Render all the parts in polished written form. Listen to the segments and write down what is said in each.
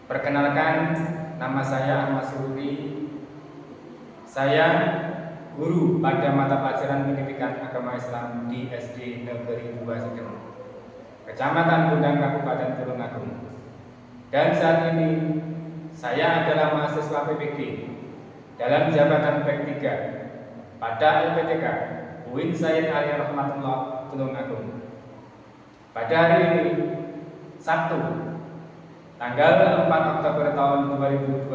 Perkenalkan, nama saya Ahmad Sururi. Saya guru pada mata pelajaran pendidikan agama Islam di SD Negeri 2 Sideng, Kecamatan Gondang, Kabupaten Tulungagung. Dan saat ini saya adalah mahasiswa PPG dalam jabatan P3 pada LPTK UIN Sayyid Ali Rahmatullah Tulungagung. Pada hari ini, Sabtu, tanggal 4 Oktober tahun 2025,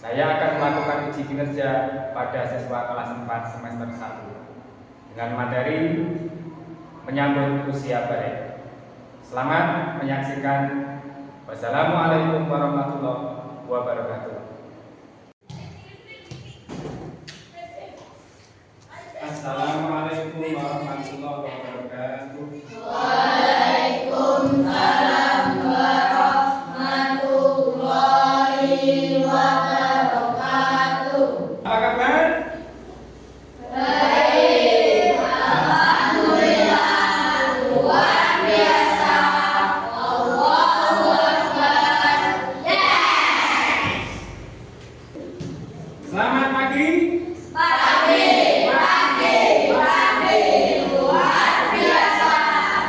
saya akan melakukan uji kinerja pada siswa kelas 4 semester 1 dengan materi menyambut usia balik. Selamat menyaksikan. Wassalamualaikum warahmatullahi wabarakatuh. Assalamualaikum warahmatullahi wabarakatuh. Waalaikumsalam warahmatullahi wabarakatuh. Apa kabar? Baik, alhamdulillah, luar biasa. Allahu Akbar. Yes. Selamat pagi. Pagi, luar biasa.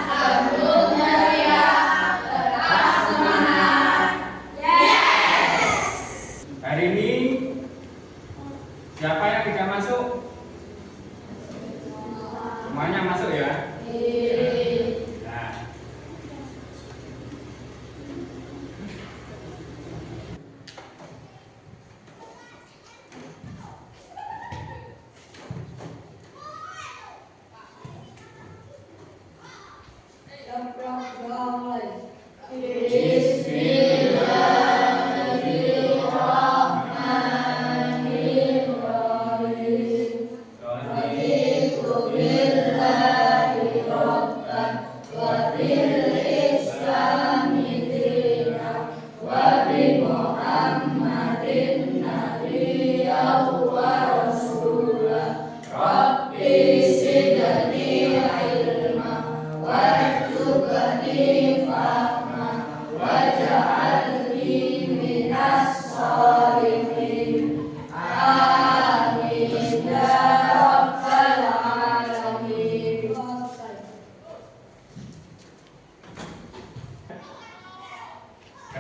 Sebelum meriah, tetap semangat. Yes. Hari ini siapa yang tidak masuk? Semuanya masuk ya? Nah,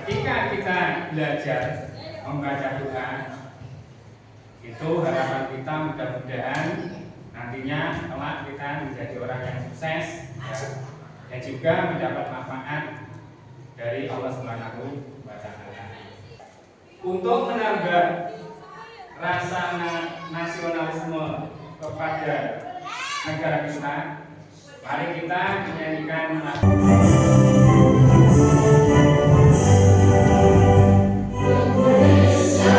ketika kita belajar membaca doa, itu harapan kita mudah-mudahan nantinya kelak kita menjadi orang yang sukses ya, dan juga mendapat manfaat dari Allah Subhanahu wa Ta'ala. Untuk menambah rasa nasionalisme kepada negara kita, mari kita menyanyikan lagu Indonesia,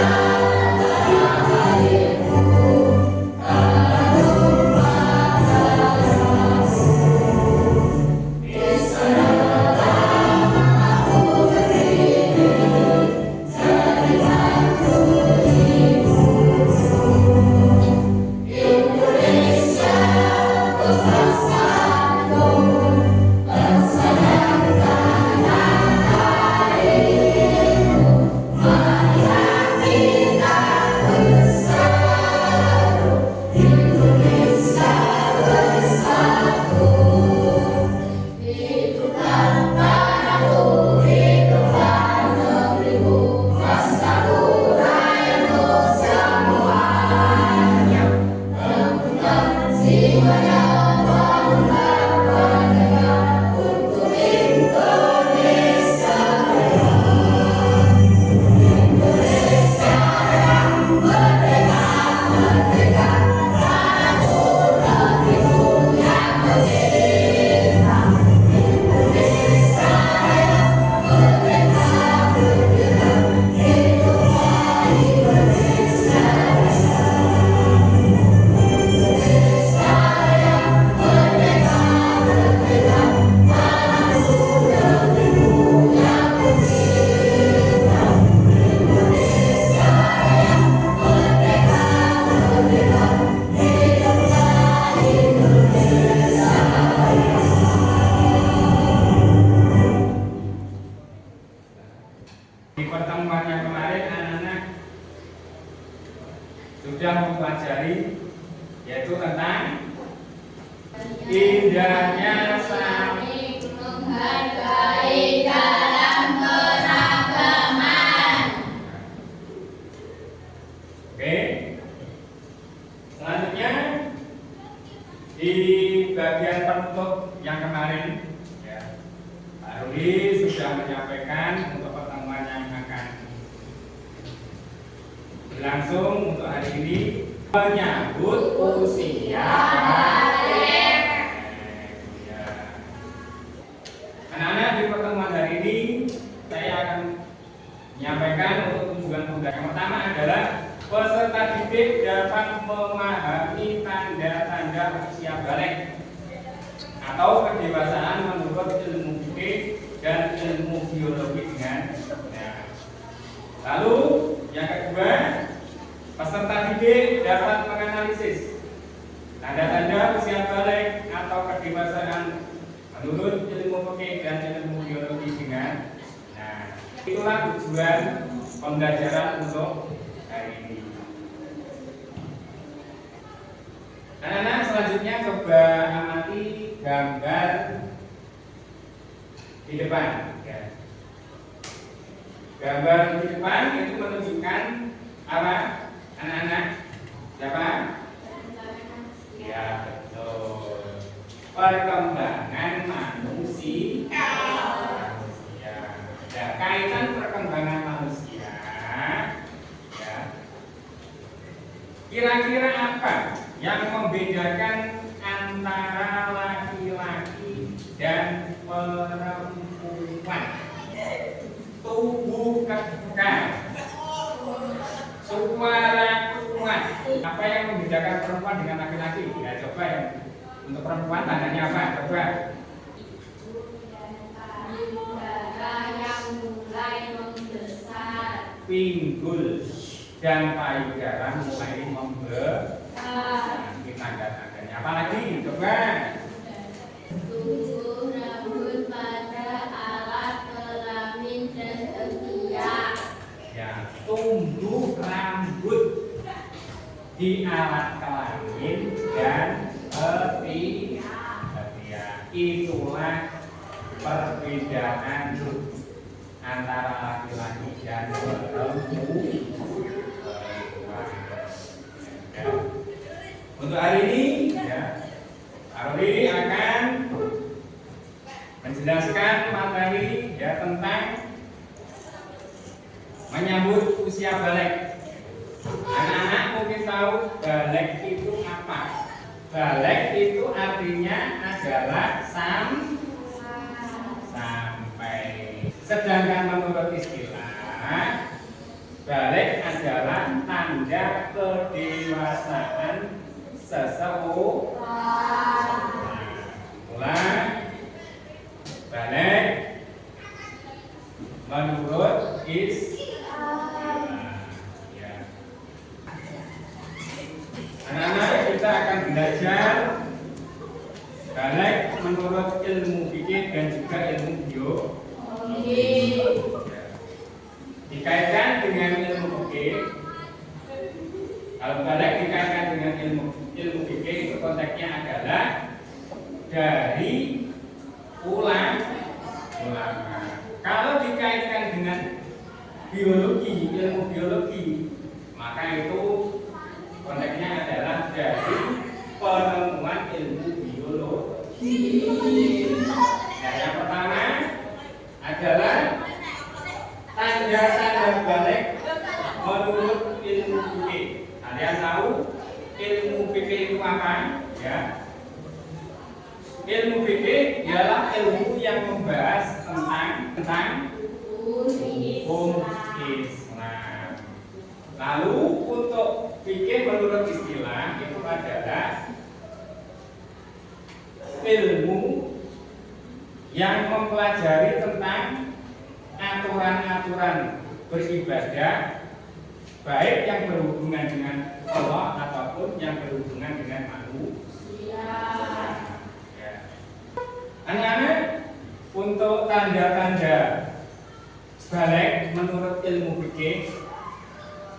pelajari, yaitu tentang indahnya saling menghargai dalam keragaman. Oke. Selanjutnya di bagian penutup yang kemarin, ya, Pak Rudi sudah menyampaikan untuk pertemuan yang akan berlangsung untuk hari ini menyambut usia balik. Anak-anak, di pertemuan hari ini saya akan menyampaikan untuk tujuan-tujuan. Yang pertama adalah peserta didik dapat memahami tanda-tanda usia balik atau kedewasaan menurut ilmu fikih dan ilmu biologi dengan benar. Lalu yang kedua, peserta didik dapat menganalisis tanda-tanda usia balik atau kedewasaan menurut ilmu fikih dan ilmu biologi dengan benar. Itulah tujuan pembelajaran untuk hari ini. Anak-anak, selanjutnya coba amati gambar di depan. Ya. Gambar di depan itu menunjukkan apa, anak-anak? Siapa? Ya, betul. Perkembangan manusia. Ya, kaitan perkembangan manusia. Ya. Kira-kira apa yang membedakan antara laki-laki dan perempuan? Tubuh kekal, suara kuat. Apa yang membedakan perempuan dengan laki-laki? Ya, coba ya. Untuk perempuan tandanya apa? Coba. Yang mulai membesar. Pinggul dan payudara mulai membesar. Ini tanda-tandanya. Apa lagi? Coba. Tumbuh rambut pada alat kelamin dan ketiak. Ya, tumbuh rambut di alat kelamin dan ketiak. Itulah perbedaan antara laki-laki dan perempuan. Ya. Untuk hari ini, ya, hari ini akan menjelaskan materi, ya, tentang menyambut usia balik. Anak-anak mungkin tahu balik itu apa? Balik itu artinya adalah sampai. Sedangkan menurut istilah, balik adalah tanda kedewasaan seseorang. Itulah balik menurut istilah. Ya. Anak-anak, kita akan belajar balik menurut ilmu fikih dan juga ilmu biologi. Dikaitkan dengan ilmu fikih, kalau balik dikaitkan dengan ilmu fikih, itu konteksnya adalah dari ulama. Kalau dikaitkan dengan biologi, ilmu biologi, maka itu konteksnya adalah dari penemuan ilmu biologi. Nah, yang pertama adalah tanda-tanda balik menurut ilmu fikih. Kalian tahu ilmu fikih itu apa? Ya. Ilmu fikih ialah ilmu yang membahas tentang hukum Islam. Lalu untuk fikih menurut istilah itu adalah ilmu yang mempelajari tentang aturan-aturan beribadah, baik yang berhubungan dengan Allah ataupun yang berhubungan dengan manusia. Anak-anak, untuk tanda-tanda balik menurut ilmu fikih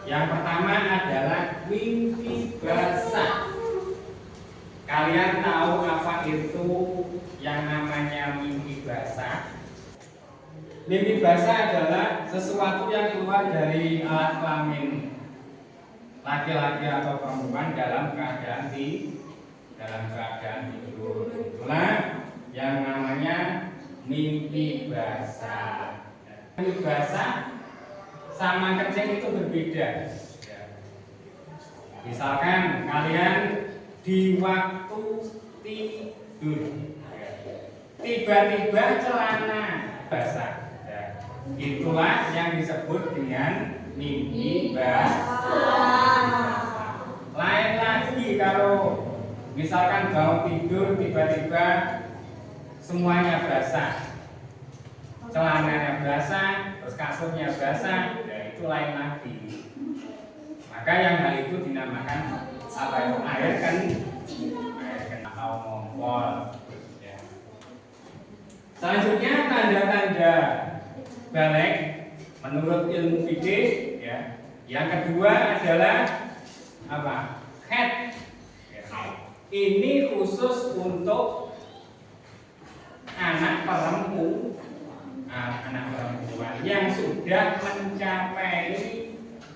Yang pertama adalah mimpi basah. Kalian tahu apa itu yang namanya mimpi basah? Mimpi basah adalah sesuatu yang keluar dari alat kelamin laki-laki atau perempuan dalam keadaan tidur. Itulah yang namanya mimpi basah. Mimpi basah sama kencing itu berbeda. Misalkan kalian di waktu tidur tiba-tiba celana basah, itulah yang disebut dengan mimpi basah. Lain lagi kalau misalkan bangun tidur tiba-tiba semuanya basah, celananya basah, terus kasurnya basah, ya itu lain lagi. Maka yang hal itu dinamakan apa itu air kan atau mongkol. Ya. Selanjutnya tanda-tanda balik menurut ilmu fikih, ya. Yang kedua adalah apa? Haid. Ya. Ini khusus untuk anak perempuan yang sudah mencapai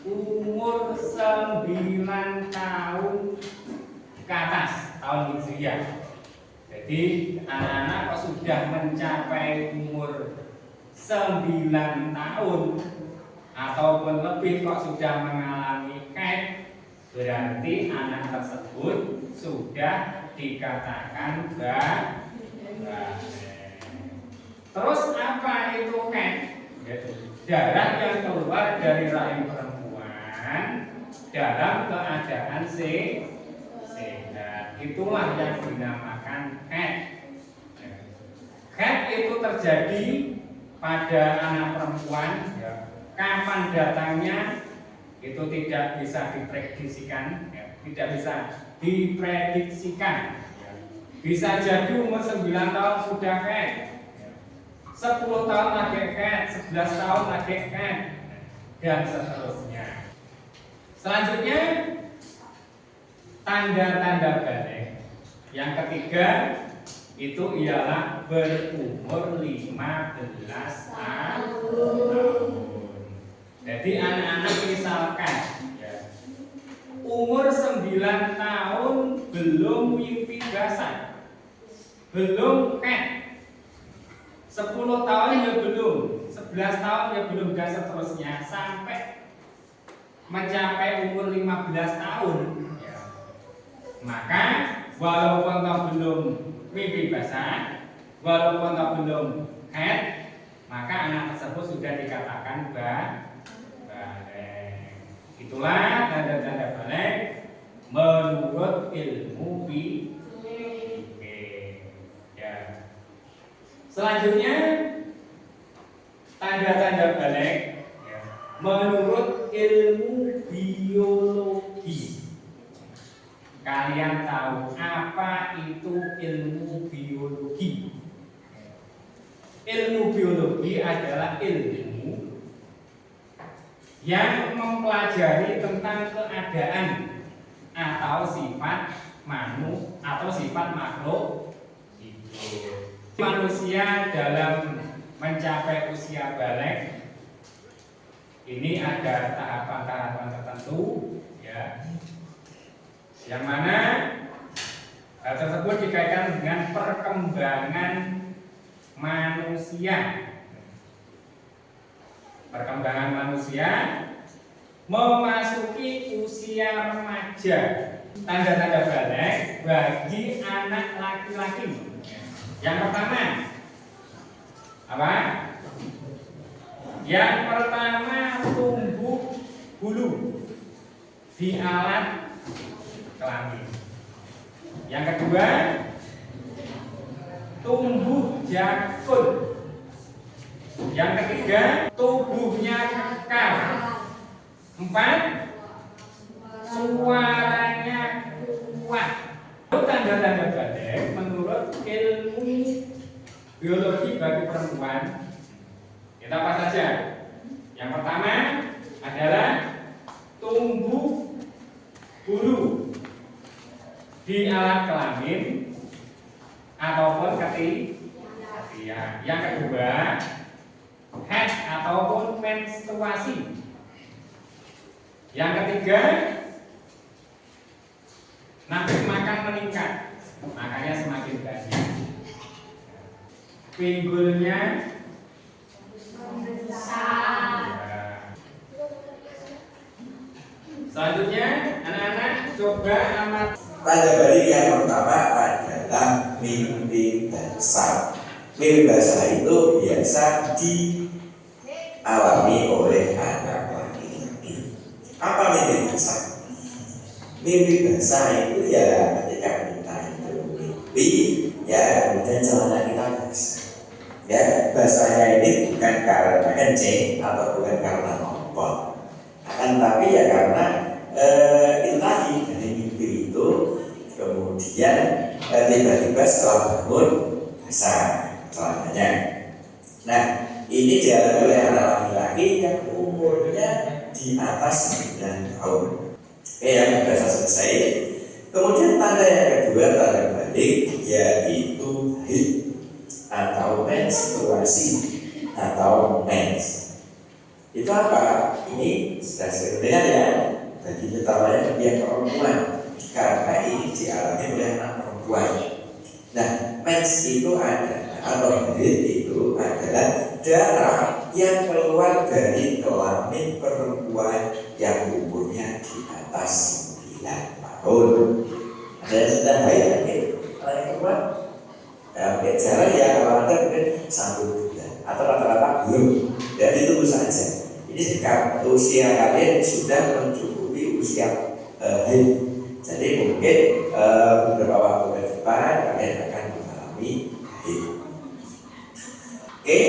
umur 9 tahun ke atas, tahun hijriah. Jadi anak-anak kok sudah mencapai umur 9 tahun ataupun lebih kok sudah mengalami haid, berarti anak tersebut sudah dikatakan balik. Terus apa itu haid? Darah yang keluar dari rahim perempuan dalam keadaan sehat, itulah yang dinamakan haid. Haid itu terjadi pada anak perempuan, ya. Kapan datangnya itu tidak bisa diprediksikan, ya. Tidak bisa diprediksikan, ya. Bisa jadi umur 9 tahun sudah haid, 10 tahun lagi haid, 11 tahun lagi haid, dan seterusnya. Selanjutnya tanda-tanda balik. Yang ketiga itu ialah berumur 15 tahun. Jadi anak-anak misalkan, ya, umur 9 tahun belum mimpi basah, belum haid, 10 tahun ya belum, 11 tahun ya belum, dan seterusnya sampai mencapai umur 15 tahun, ya. Maka walaupun toh belum mimpi basah, walaupun toh belum haid, maka anak tersebut sudah dikatakan balik. Itulah tanda-tanda balik menurut ilmu fikih. Ya. Selanjutnya tanda-tanda balik, ya, menurut ilmu biologi. Kalian tahu apa itu ilmu biologi? Ilmu biologi adalah ilmu yang mempelajari tentang keadaan atau sifat makhluk hidup. Manusia dalam mencapai usia balik ini ada tahapan-tahapan tertentu, ya, yang mana hal tersebut dikaitkan dengan perkembangan manusia. Perkembangan manusia memasuki usia remaja. Tanda-tanda balik bagi anak laki-laki. Yang pertama apa? Yang pertama tumbuh bulu di alat kelamin. Yang kedua tumbuh jakun. Yang ketiga tubuhnya kekar. 4 suaranya kuat. Tanda-tanda balik menurut ilmu biologi bagi perempuan kita apa saja? Yang pertama adalah tumbuh bulu di alat kelamin ataupun ketiak. Yang kedua, haid ataupun menstruasi. Yang ketiga, nafsu makan meningkat, makanya semakin banyak. Pinggulnya membesar. Selanjutnya, anak-anak coba amati. Tanda balik yang pertama adalah mimpi basah. Mimpi basah itu biasa dialami oleh anak laki-laki. Apa mimpi basah? Mimpi basah itu ya ketika kita itu mimpi, ya kemudian celana kita basah. Ya, basahnya ini bukan karena kencing atau bukan karena ngompol, akan tapi ya karena itu tadi dari mimpi itu kemudian tiba-tiba setelah bangun basah celananya. Nah, ini dialami oleh anak laki-laki yang umurnya di atas 9 tahun. Yang basah selesai. Kemudian tanda yang kedua, tanda balik, yaitu haid atau menstruasi atau mens. Itu apa? Ini sudah sering dengar ya. Jadi utamanya dia perempuan, karena ini dialami oleh anak perempuan. Nah, mens itu adalah atau haid itu adalah darah yang keluar dari kelamin perempuan yang umurnya di atas 9 tahun. Ada yang sudah haid mungkin orang perempuan? Mungkin jarang ya, kalau ada mungkin 1 bulan atau rata-rata belum. Jadi tunggu saja. Ini sekarang usia kalian sudah mencukupi usia haid. Jadi mungkin beberapa waktu ke depan kalian akan mengalami haid. Oke,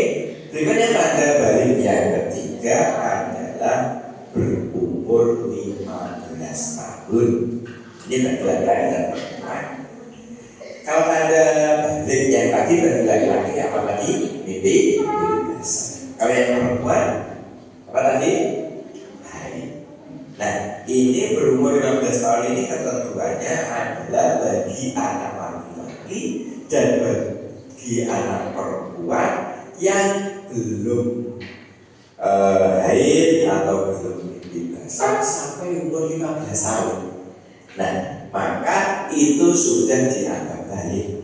berikutnya tanda balik yang ketiga adalah berumur 15 tahun. Ini bagi laki-laki dan perempuan. Kalau tanda balik yang tadi bagi laki-laki apa tadi? Mimpi basah. Kalau yang perempuan apa tadi? Haid. Nah, ini berumur 15 tahun ini ketentuannya adalah bagi anak laki-laki dan bagi anak perempuan yang belum haid atau belum mimpi basah sampai umur 15 tahun. Nah, maka itu sudah dianggap baik.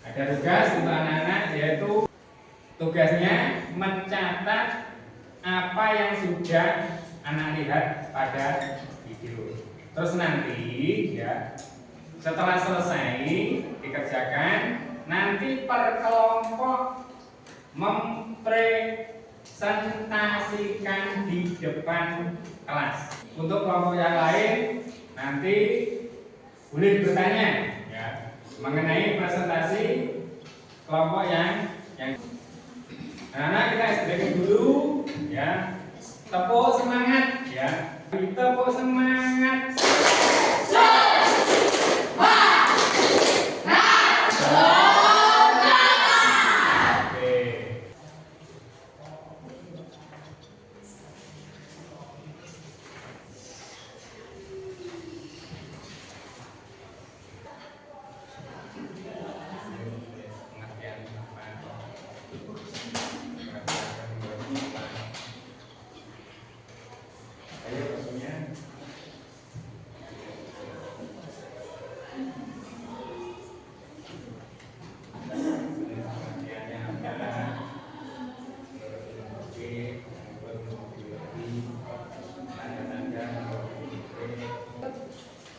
Ada tugas untuk anak-anak, yaitu tugasnya mencatat apa yang sudah anak lihat pada video. Terus nanti ya, setelah selesai dikerjakan, nanti per kelompok mempresentasikan di depan kelas. Untuk kelompok yang lain nanti boleh bertanya ya mengenai presentasi kelompok yang kita istirahat dulu ya. Tepuk semangat ya. Tepuk semangat.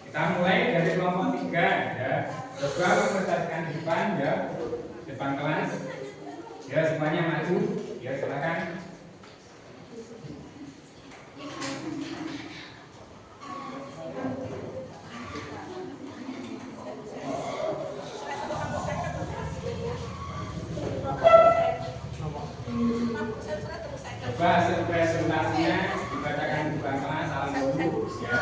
Kita mulai dari kelompok 3 ya. Coba memperhatikan di depan ya, depan kelas. Ya, semuanya maju. Ya, silakan. Coba hasil presentasinya dibacakan di depan kelas. Salam dulu ya.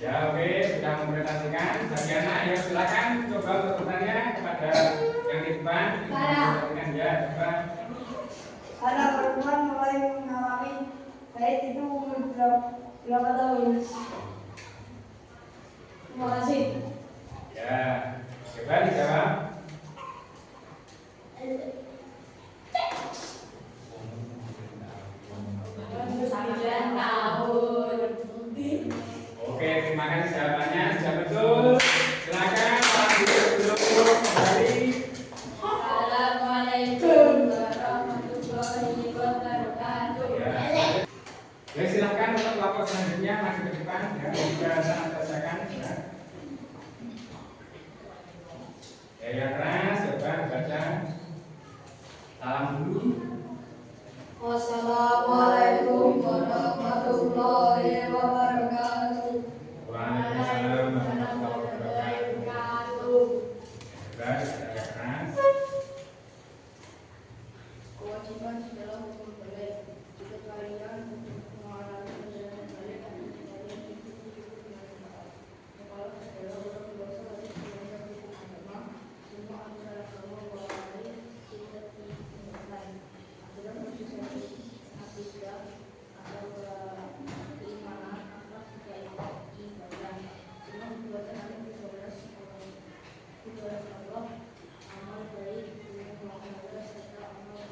Ya, oke, sudah mempresentasikan. Bagi anak, ya silakan coba untuk bertanya kepada yang di depan. Mempresentasikan ya, coba. Ada perempuan mulai mengalami haid itu umur berapa tahun? Terima kasih. Ya, coba dijawab. 9 tahun. Oke, terima kasih jawabannya sudah betul. Silakan Pak Guru kembali. Assalamualaikum warahmatullahi wabarakatuh. Ya, silakan untuk kelompok selanjutnya masih ke depan ya, juga sangat bacakan ya. Ya, yang keras coba baca. Salam dulu. Wassalamualaikum warahmatullahi wabarakatuh. Waalaikumsalam warahmatullahi wabarakatuh. Coba yang keras. Kewajiban dalam hukum balik jika kalian mengalami kejadian balik dan kalian itu dengan taat. Kalau adalah orang dewasa wajib belajar hukum agama, semua aturan agama mulai tidak diingatkan. Aturan konsistensi, akidah, atau keimanan, akhlak juga ibadah. Semua perbuatan ada ibadah Allah, amal baik, serta amal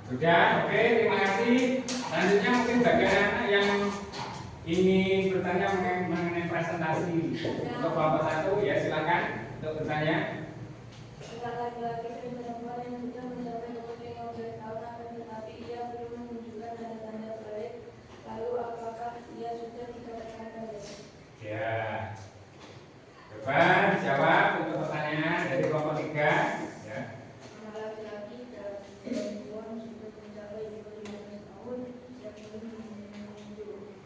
Sudah, oke, terima kasih. Selanjutnya mungkin bagi anak yang ingin bertanya mengenai presentasi untuk kelompok 1, ya silakan untuk bertanya. Laki-laki dan perempuan yang sudah mencapai umur 15 tahun akan tetapi ia belum menunjukkan tanda-tanda balik. Lalu apakah ia sudah dikatakan balik? Ya, coba dijawab untuk pertanyaan dari kelompok 3. Ya. Laki-laki dan perempuan sudah mencapai umur 15 tahun yang belum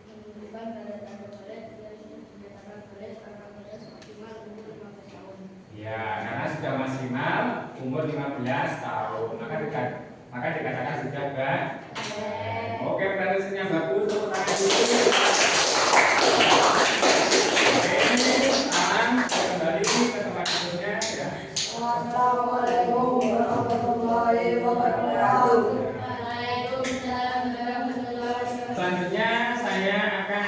menunjukkan tanda-tanda balik, ia sudah dikatakan balik karena pada maksimal umur 15 tahun. Ya, karena sudah maksimal umur 15 tahun, maka dikatakan sudah balik. Oke, presentasinya bagus, tepuk tangan dulu. Oke, sekarang kembali ke tempat tidurnya ya. Assalamualaikum warahmatullahi wabarakatuh. Waalaikumsalam warahmatullahi wabarakatuh. Selanjutnya saya akan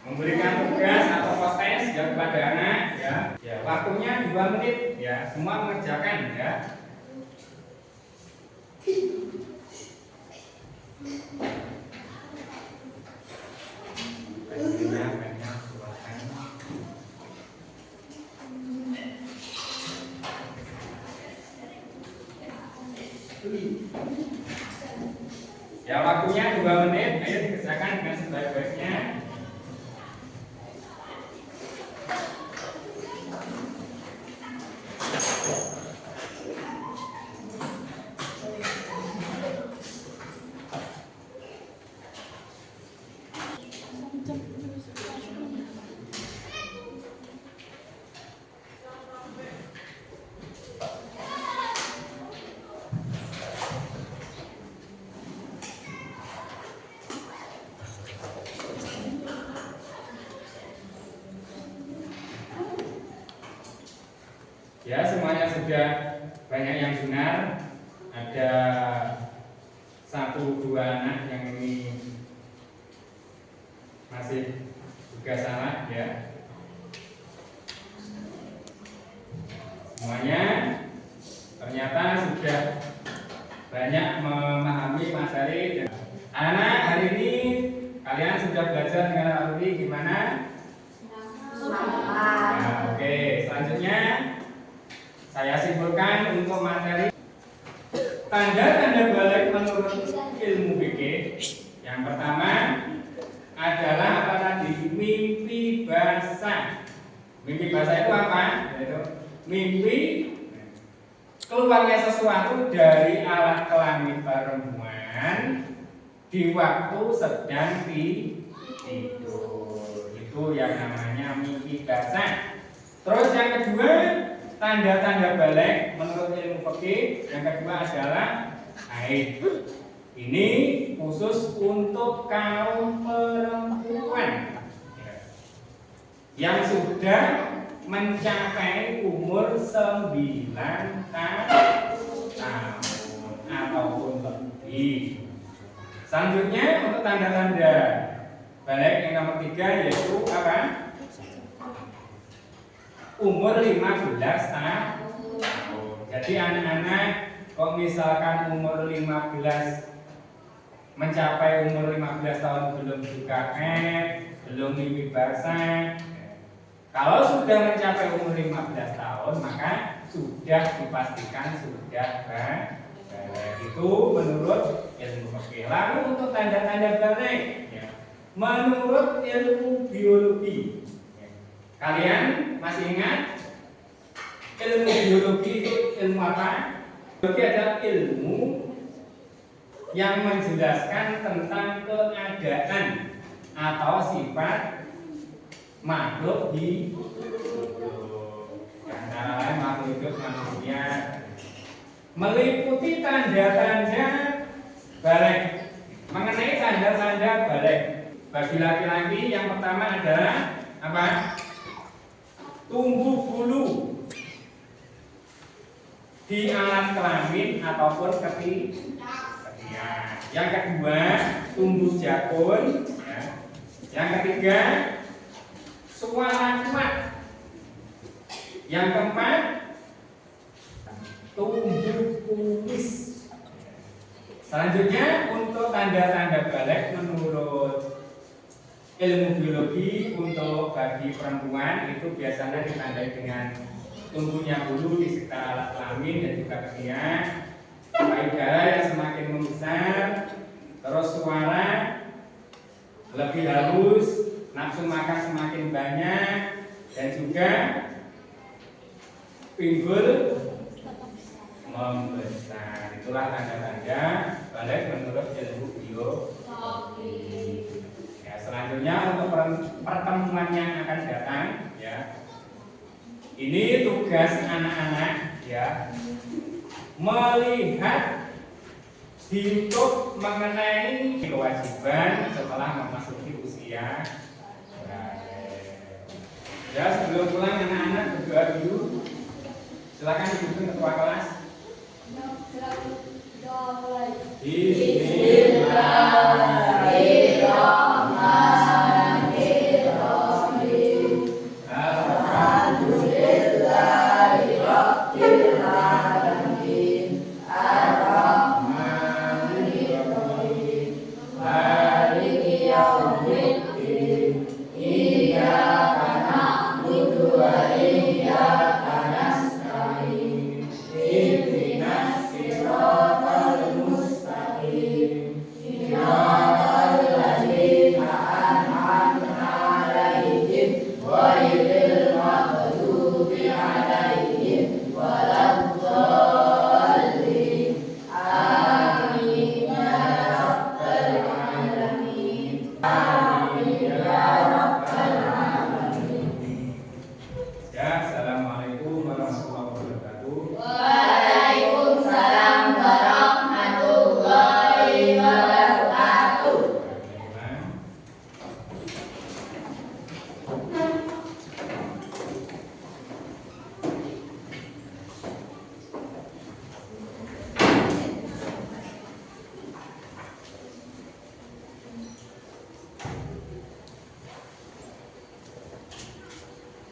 memberikan tugas atau postes ya kepada anak ya. Ya, waktunya 2 menit ya, semua mengerjakan ya. Banyak silakan. Ya, waktunya 2 menit, ayo dikerjakan dengan sebaik-baiknya. Ya, semuanya sudah banyak yang benar. Ada 1-2 anak yang ini masih juga salah ya. Semuanya ternyata sudah banyak memahami materi. Anak, hari ini kalian sudah belajar dengan alumni gimana? Nah, oke, selanjutnya saya simpulkan untuk materi tanda-tanda balik menurut ilmu fikih. Yang pertama adalah apa tadi? Mimpi basah. Mimpi basah itu apa? Yaitu mimpi keluarnya sesuatu dari alat kelamin perempuan di waktu sedang tidur. Itu yang namanya mimpi basah. Terus yang kedua, tanda-tanda balik menurut ilmu fikih yang kedua adalah haid. Ini khusus untuk kaum perempuan yang sudah mencapai umur 9 tahun ataupun lebih. Selanjutnya untuk tanda-tanda balik yang nomor 3 yaitu apa? Umur 15 tahun. Jadi anak-anak kok misalkan umur 15 mencapai umur 15 tahun belum juga belum mimpi basah. Kalau sudah mencapai umur 15 tahun maka sudah dipastikan sudah balik. Itu menurut ilmu fikih. Lalu untuk tanda-tanda balik menurut ilmu biologi. Kalian masih ingat ilmu biologi itu ilmu apa? Biologi adalah ilmu yang menjelaskan tentang keadaan atau sifat makhluk hidup. Antara lain makhluk hidup manusia. Meliputi tanda-tanda balik. Mengenai tanda-tanda balik bagi laki-laki yang pertama adalah apa? Tumbuh bulu di alat kelamin ataupun ketiak. Yang kedua, tumbuh jakun. Yang ketiga, suara kuat. Yang keempat, tumbuh kumis. Selanjutnya untuk tanda-tanda balik menurut ilmu biologi untuk bagi perempuan itu biasanya ditandai dengan tumbuhnya bulu di sekitar alat kelamin dan juga ketiak, payudara yang semakin membesar, terus suara lebih halus, nafsu makan semakin banyak, dan juga pinggul membesar. Itulah tanda-tanda balik menurut ilmu biologi. Selanjutnya untuk pertemuan yang akan datang ini tugas anak-anak melihat hidup mengenai kewajiban setelah memasuki usia sebelum pulang anak-anak berdoa dulu. Silakan dipimpin ketua kelas. Bismillahirrahmanirrahim. Alhamdulillahirrahmanirrahim. Ar-Rahmanirrahim. Maliki yaumiddin. Iyyaka na'budu wa iyyaka nasta'in. Ihdinas siratal mustaqim. Siratal ladzina an'amta 'alaihim ghairil maghdubi 'alaihim waladdallin. Amin ya rabbal alamin. Amin ya rabbal alamin. Assalamualaikum warahmatullahi wabarakatuh. Waalaikumsalam warahmatullahi wabarakatuh.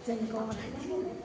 Jangan kemana-mana.